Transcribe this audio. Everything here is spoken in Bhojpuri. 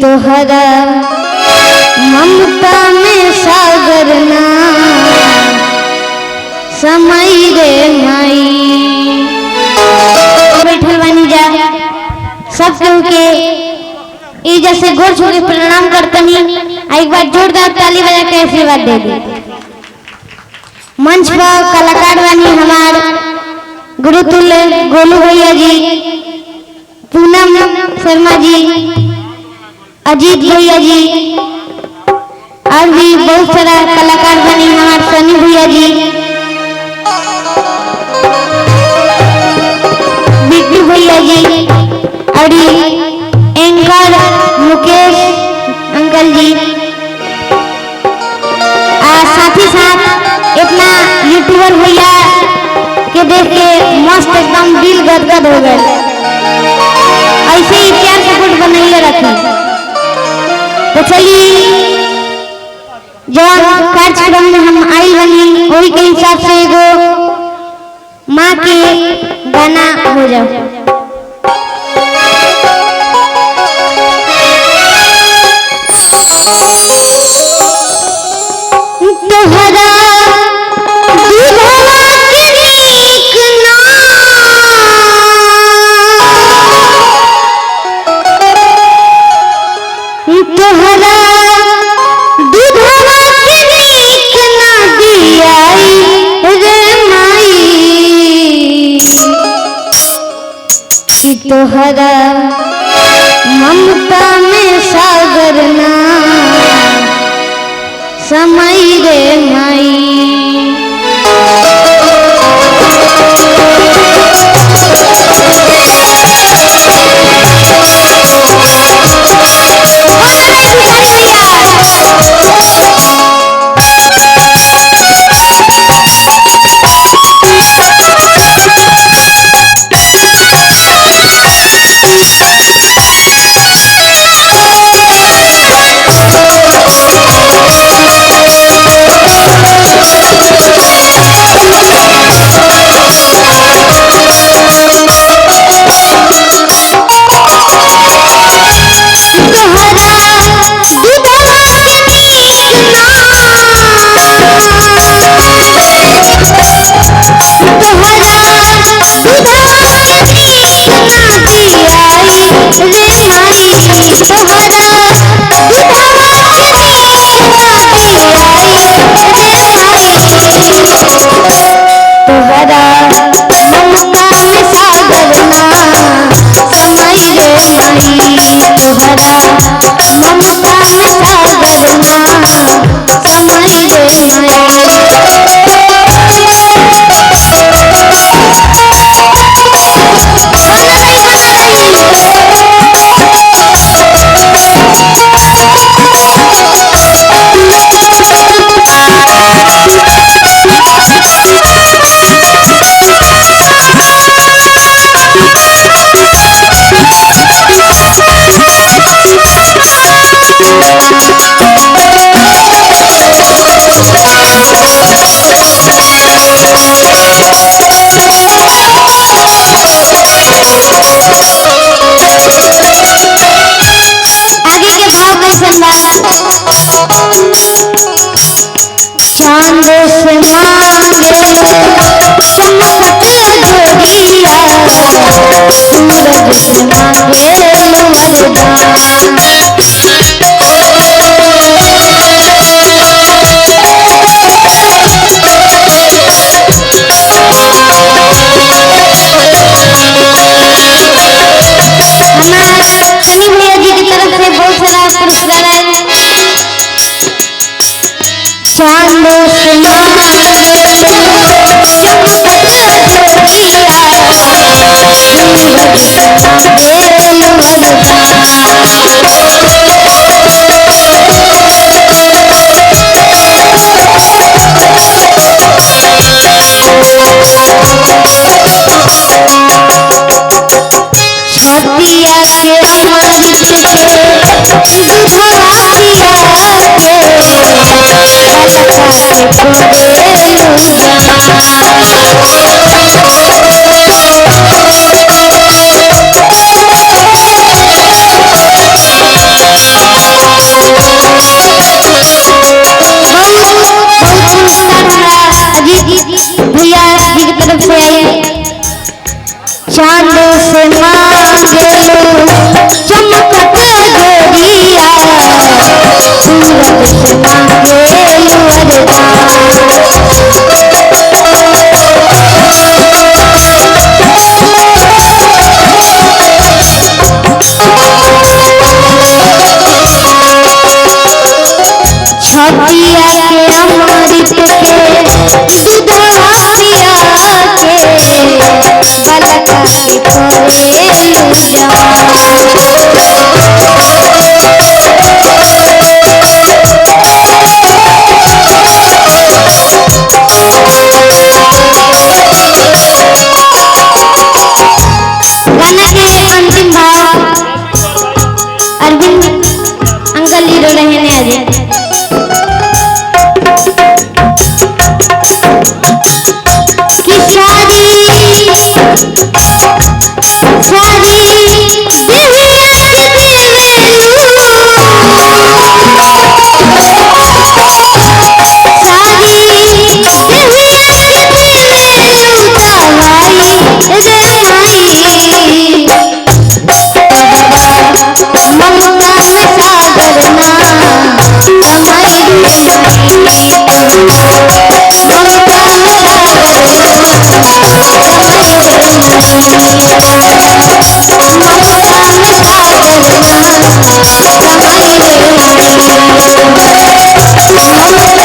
तोहरा ममता में सागर ना समय रे माई। बैठल बनी जा सब के ई जैसे गोर छू के प्रणाम करतनी। एक बार जोरदार ताली बजा के आशीर्वाद दे दी। मंच पर कलाकार बनी हमार गुरुतुल्य गोलू भैया जी, पूनम शर्मा जी, अजीत भैया जी, और भी बहुत सारा कलाकार बनी हमार सनी भैया जी, बिट्टू भैया जी, और एंकर मुकेश अंकल जी, साथ ही साथ इतना यूट्यूबर भैया के देख के मस्त एकदम दिल गदगद हो गए। ऐसे ही प्यार सपोर्ट बनाइए रखी। तो चलिए जब कार्यक्रम में हम आई बनी वही के हिसाब से एगो माँ के गाना हो जाओ। तोहरा ममता में सागर ना समय रे माई। चांद से मांगे चमक जोड़िया, सूरज से मांगे वरदान। सनी भैया जी की तरफ से बहुत सारा पुरस्कार है। चांद से मांगे चमक जोड़िया, सूरज से मांगे छतिया के अमृत के दुधवा पिया के चांद से मांगे लो चमकत गोरिया, सूरज से मांगे लो छतिया के अमृत के दूधवा पिया के बलका के कोयलू गाना के अंतिम भाव अरविंद अंकल हीरो रहने आज Come on,